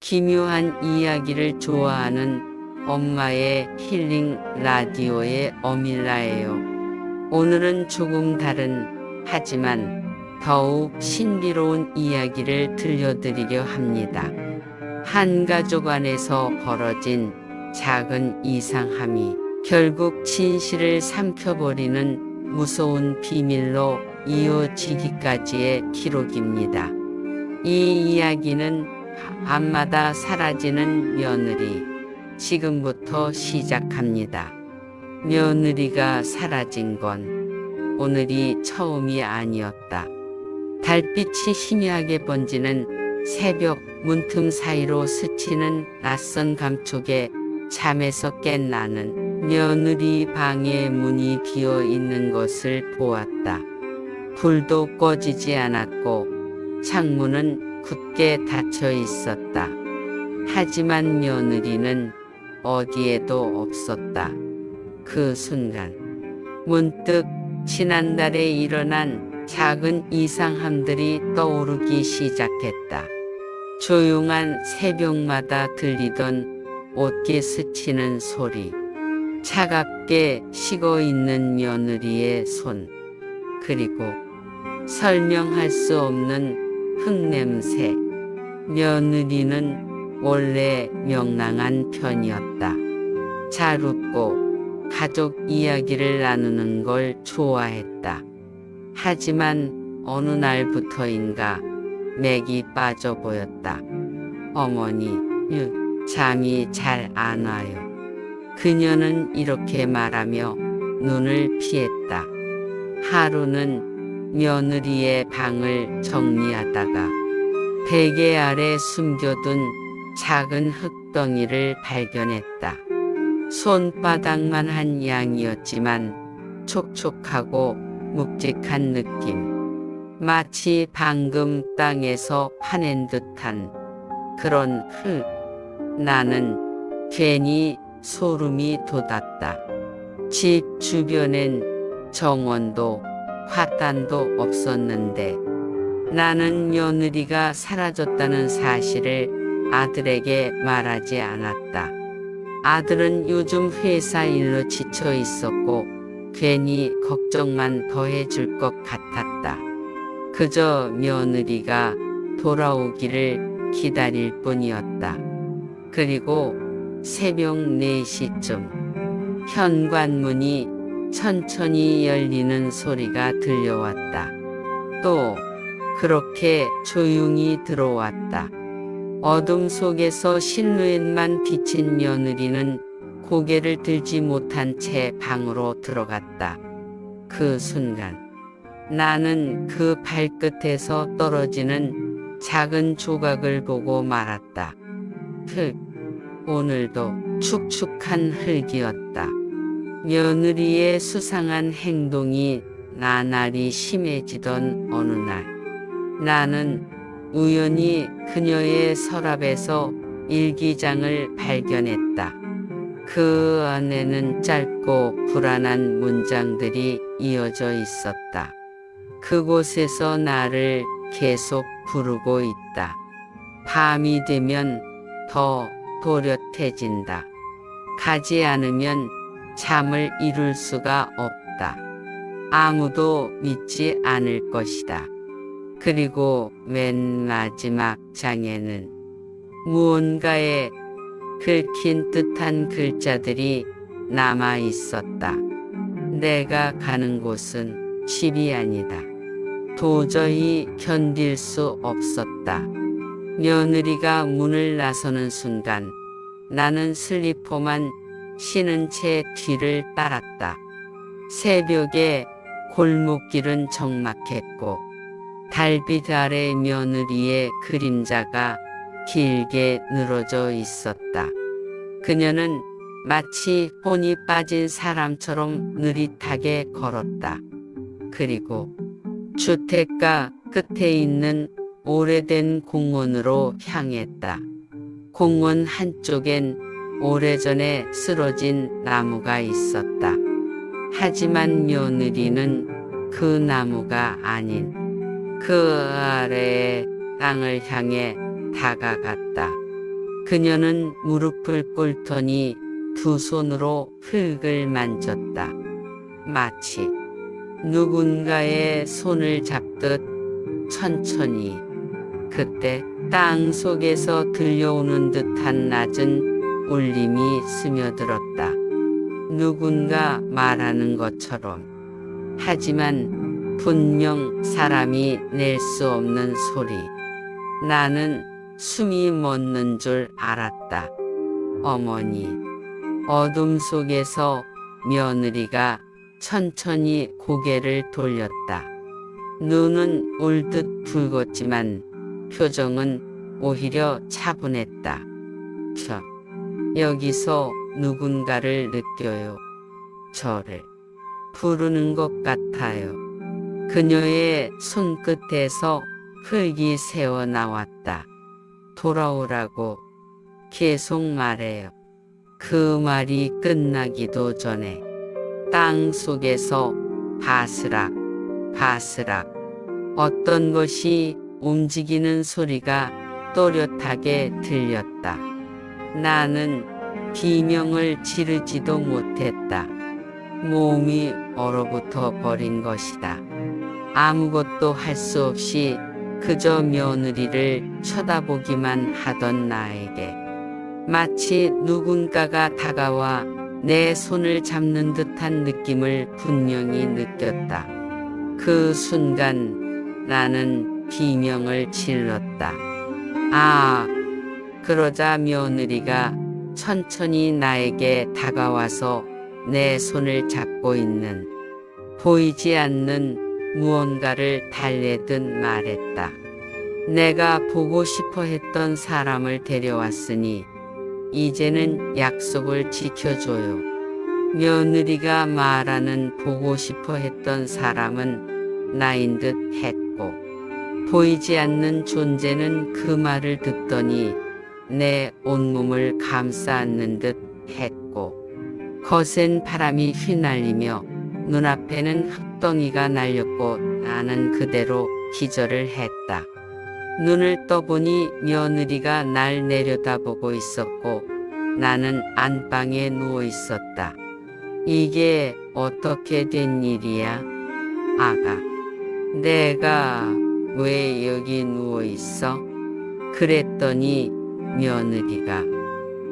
기묘한 이야기를 좋아하는 엄마의 힐링 라디오의 어밀라예요. 오늘은 조금 다른, 하지만 더욱 신비로운 이야기를 들려드리려 합니다. 한 가족 안에서 벌어진 작은 이상함이 결국 진실을 삼켜버리는 무서운 비밀로 이어지기까지의 기록입니다. 이 이야기는 밤마다 사라지는 며느리. 지금부터 시작합니다. 며느리가 사라진 건 오늘이 처음이 아니었다. 달빛이 희미하게 번지는 새벽 문틈 사이로 스치는 낯선 감촉에 잠에서 깬 나는 며느리 방의 문이 비어 있는 것을 보았다. 불도 꺼지지 않았고 창문은 굳게 닫혀 있었다. 하지만 며느리는 어디에도 없었다. 그 순간 문득 지난달에 일어난 작은 이상함들이 떠오르기 시작했다. 조용한 새벽마다 들리던 옷깃 스치는 소리, 차갑게 식어있는 며느리의 손, 그리고 설명할 수 없는 흙냄새. 며느리는 원래 명랑한 편이었다. 잘 웃고 가족 이야기를 나누는 걸 좋아했다. 하지만 어느 날부터인가 맥이 빠져 보였다. 어머니, 잠이 잘 안 와요. 그녀는 이렇게 말하며 눈을 피했다. 하루는 며느리의 방을 정리하다가 베개 아래 숨겨둔 작은 흙덩이를 발견했다. 손바닥만 한 양이었지만 촉촉하고 묵직한 느낌. 마치 방금 땅에서 파낸 듯한 그런 흙. 나는 괜히 소름이 돋았다. 집 주변엔 정원도 화단도 없었는데 나는 며느리가 사라졌다는 사실을 아들에게 말하지 않았다. 아들은 요즘 회사 일로 지쳐 있었고 괜히 걱정만 더해줄 것 같았다. 그저 며느리가 돌아오기를 기다릴 뿐이었다. 그리고 새벽 4시쯤 현관문이 천천히 열리는 소리가 들려왔다. 또 그렇게 조용히 들어왔다. 어둠 속에서 실루엣만 비친 며느리는 고개를 들지 못한 채 방으로 들어갔다. 그 순간 나는 그 발끝에서 떨어지는 작은 조각을 보고 말았다. 흙. 오늘도 축축한 흙이었다. 며느리의 수상한 행동이 나날이 심해지던 어느 날, 나는 우연히 그녀의 서랍에서 일기장을 발견했다. 그 안에는 짧고 불안한 문장들이 이어져 있었다. 그곳에서 나를 계속 부르고 있다. 밤이 되면 더 도렷해진다. 가지 않으면 잠을 이룰 수가 없다. 아무도 믿지 않을 것이다. 그리고 맨 마지막 장에는 무언가에 긁힌 듯한 글자들이 남아 있었다. 내가 가는 곳은 집이 아니다. 도저히 견딜 수 없었다. 며느리가 문을 나서는 순간 나는 슬리퍼만 신은 채 뒤를 따랐다. 새벽에 골목길은 적막했고 달빛 아래 며느리의 그림자가 길게 늘어져 있었다. 그녀는 마치 혼이 빠진 사람처럼 느릿하게 걸었다. 그리고 주택가 끝에 있는 오래된 공원으로 향했다. 공원 한쪽엔 오래전에 쓰러진 나무가 있었다. 하지만 며느리는 그 나무가 아닌 그 아래의 땅을 향해 다가갔다. 그녀는 무릎을 꿇더니 두 손으로 흙을 만졌다. 마치 누군가의 손을 잡듯 천천히. 그때 땅 속에서 들려오는 듯한 낮은 울림이 스며들었다. 누군가 말하는 것처럼. 하지만 분명 사람이 낼 수 없는 소리. 나는 숨이 멎는 줄 알았다. 어머니. 어둠 속에서 며느리가 천천히 고개를 돌렸다. 눈은 울듯 붉었지만 표정은 오히려 차분했다. 여기서 누군가를 느껴요. 저를 부르는 것 같아요. 그녀의 손끝에서 흙이 새어 나왔다. 돌아오라고 계속 말해요. 그 말이 끝나기도 전에 땅 속에서 바스락 바스락 어떤 것이 움직이는 소리가 또렷하게 들렸다. 나는 비명을 지르지도 못했다. 몸이 얼어붙어 버린 것이다. 아무것도 할 수 없이 그저 며느리를 쳐다보기만 하던 나에게 마치 누군가가 다가와 내 손을 잡는 듯한 느낌을 분명히 느꼈다. 그 순간 나는 비명을 질렀다. 아! 그러자 며느리가 천천히 나에게 다가와서 내 손을 잡고 있는 보이지 않는 무언가를 달래듯 말했다. 내가 보고 싶어 했던 사람을 데려왔으니 이제는 약속을 지켜줘요. 며느리가 말하는 보고 싶어 했던 사람은 나인 듯 했고 보이지 않는 존재는 그 말을 듣더니 내 온몸을 감싸 안는 듯 했고 거센 바람이 휘날리며 눈앞에는 흙덩이가 날렸고 나는 그대로 기절을 했다. 눈을 떠보니 며느리가 날 내려다보고 있었고 나는 안방에 누워 있었다. 이게 어떻게 된 일이야? 아가, 내가 왜 여기 누워 있어? 그랬더니 며느리가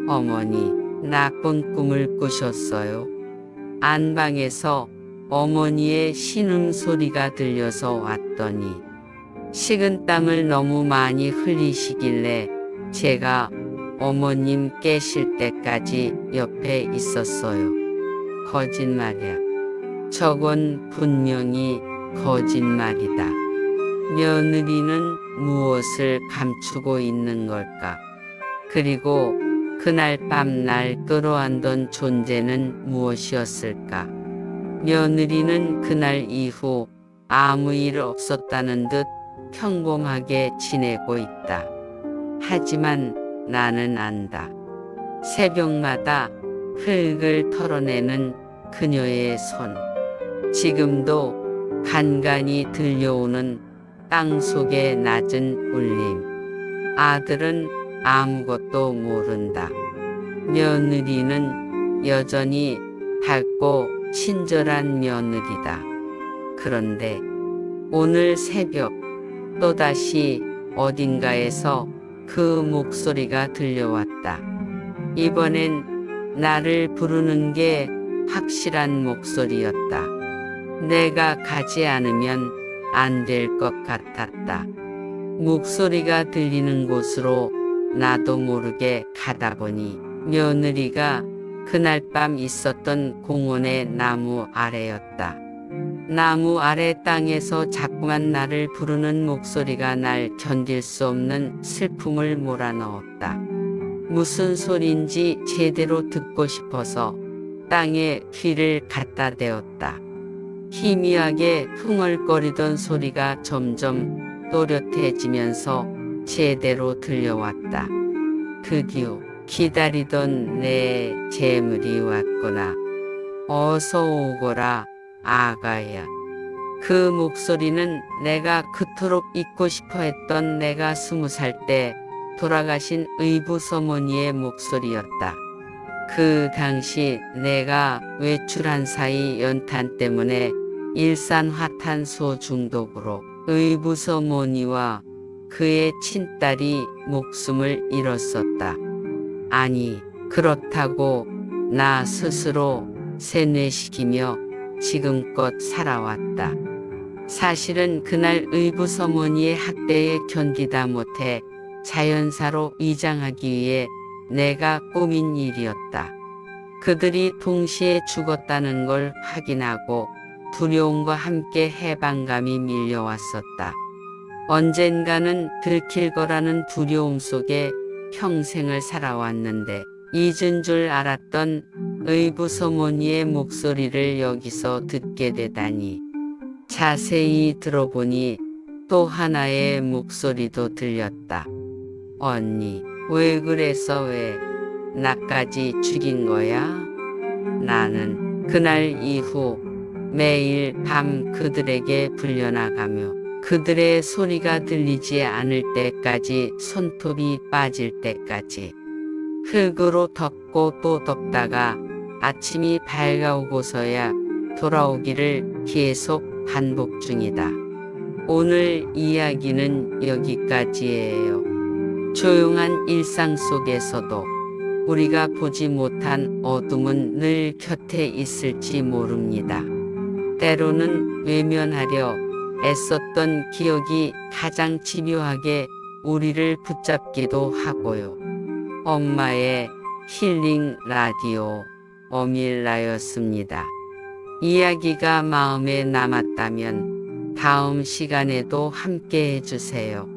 어머니, 나쁜 꿈을 꾸셨어요. 안방에서 어머니의 신음소리가 들려서 왔더니 식은땀을 너무 많이 흘리시길래 제가 어머님 깨실 때까지 옆에 있었어요. 거짓말이야. 저건 분명히 거짓말이다. 며느리는 무엇을 감추고 있는 걸까? 그리고 그날 밤 날 끌어안던 존재는 무엇이었을까? 며느리는 그날 이후 아무 일 없었다는 듯 평범하게 지내고 있다. 하지만 나는 안다. 새벽마다 흙을 털어내는 그녀의 손. 지금도 간간히 들려오는 땅 속의 낮은 울림. 아들은 아무것도 모른다. 며느리는 여전히 밝고 친절한 며느리다. 그런데 오늘 새벽 또다시 어딘가에서 그 목소리가 들려왔다. 이번엔 나를 부르는 게 확실한 목소리였다. 내가 가지 않으면 안 될 것 같았다. 목소리가 들리는 곳으로 나도 모르게 가다 보니 며느리가 그날 밤 있었던 공원의 나무 아래였다. 나무 아래 땅에서 자꾸만 나를 부르는 목소리가 날 견딜 수 없는 슬픔을 몰아넣었다. 무슨 소린지 제대로 듣고 싶어서 땅에 귀를 갖다 대었다. 희미하게 흥얼거리던 소리가 점점 또렷해지면서 제대로 들려왔다. 드디어 기다리던 내 재물이 왔구나. 어서 오거라, 아가야. 그 목소리는 내가 그토록 잊고 싶어 했던 내가 20살 때 돌아가신 의부서머니의 목소리였다. 그 당시 내가 외출한 사이 연탄 때문에 일산화탄소 중독으로 의부서머니와 그의 친딸이 목숨을 잃었었다. 아니, 그렇다고 나 스스로 세뇌시키며 지금껏 살아왔다. 사실은 그날 의부서머니의 학대에 견디다 못해 자연사로 위장하기 위해 내가 꾸민 일이었다. 그들이 동시에 죽었다는 걸 확인하고 두려움과 함께 해방감이 밀려왔었다. 언젠가는 들킬 거라는 두려움 속에 평생을 살아왔는데 잊은 줄 알았던 의부서머니의 목소리를 여기서 듣게 되다니. 자세히 들어보니 또 하나의 목소리도 들렸다. 언니, 왜 그래서 왜 나까지 죽인 거야? 나는 그날 이후 매일 밤 그들에게 불려나가며 그들의 소리가 들리지 않을 때까지 손톱이 빠질 때까지 흙으로 덮고 또 덮다가 아침이 밝아오고서야 돌아오기를 계속 반복 중이다. 오늘 이야기는 여기까지예요. 조용한 일상 속에서도 우리가 보지 못한 어둠은 늘 곁에 있을지 모릅니다. 때로는 외면하려 애썼던 기억이 가장 집요하게 우리를 붙잡기도 하고요. 엄마의 힐링 라디오 어밀라였습니다. 이야기가 마음에 남았다면 다음 시간에도 함께 해주세요.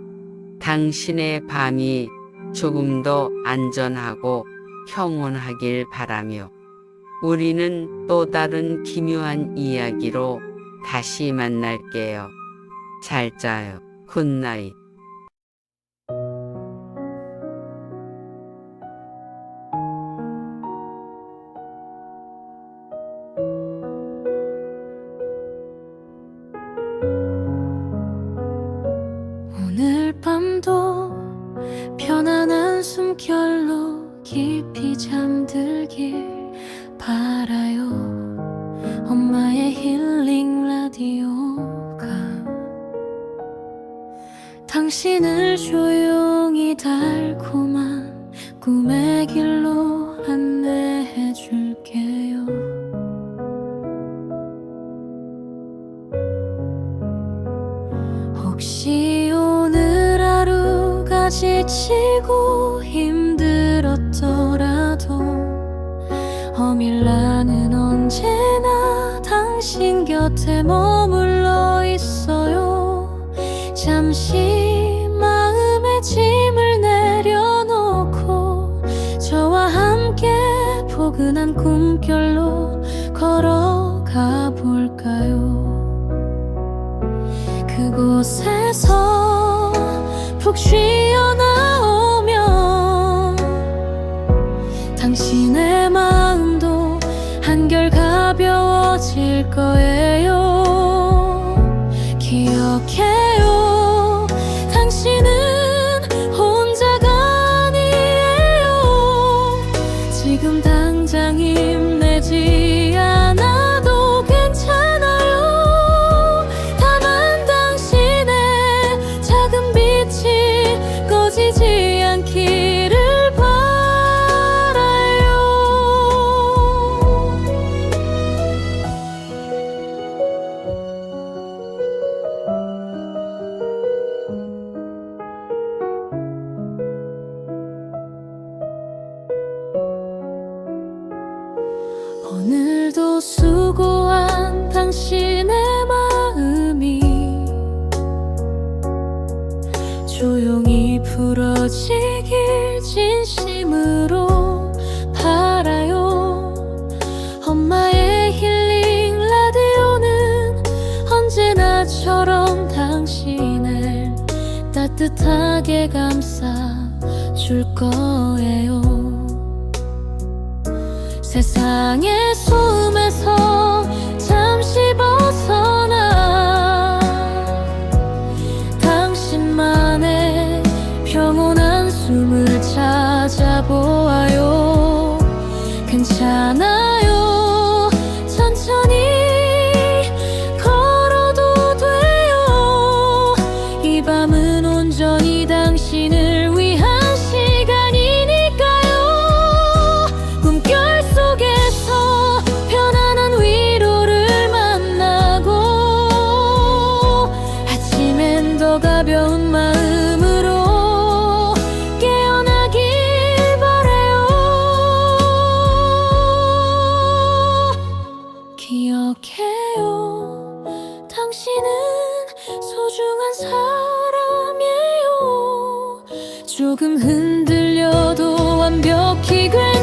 당신의 밤이 조금 더 안전하고 평온하길 바라며 우리는 또 다른 기묘한 이야기로 다시 만날게요. 잘 자요. 굿나잇. 오늘 밤도 편안한 숨결로 깊이 잠들길 바라요. 엄마의 힐링 라디오가 당신을 조용히 달콤한 꿈의 길로 안내해 줄게요. 혹시 오늘 하루가 지치고 힘들었더라도 어밀라는 언제나 당신 곁에 머물러 있어요. 잠시 마음의 짐을 내려놓고 저와 함께 포근한 꿈결로 걸어가 볼까요? 그곳에서 푹 쉬어 나오면 당신의 마음도 한결 가벼워질 거예요. 기억해요. 당신은 혼자가 아니에요. 지금 당장 힘내지 않아도 괜찮아요. 다만 당신의 작은 빛이 꺼지지 않기를 오늘도 수고한 당신의 마음이 조용히 풀어지길 진심으로 바라요. 엄마의 힐링 라디오는 언제나처럼 당신을 따뜻하게 감싸줄 거예요. 세상의 소음에서 잠시 벗어나 당신만의 평온한 숨 바라보아요. 괜찮아요. 천천히 걸어도 돼요. 이 밤은 온전히 당신을 위한 시간이니까요. 꿈결 속에서 편안한 위로를 만나고 아침엔 더 가벼운 마음으로 깨어나길 바래요. 기억해요. 당신은 소중한 사람이에요. 조금 흔들려도 완벽히 괜찮아요.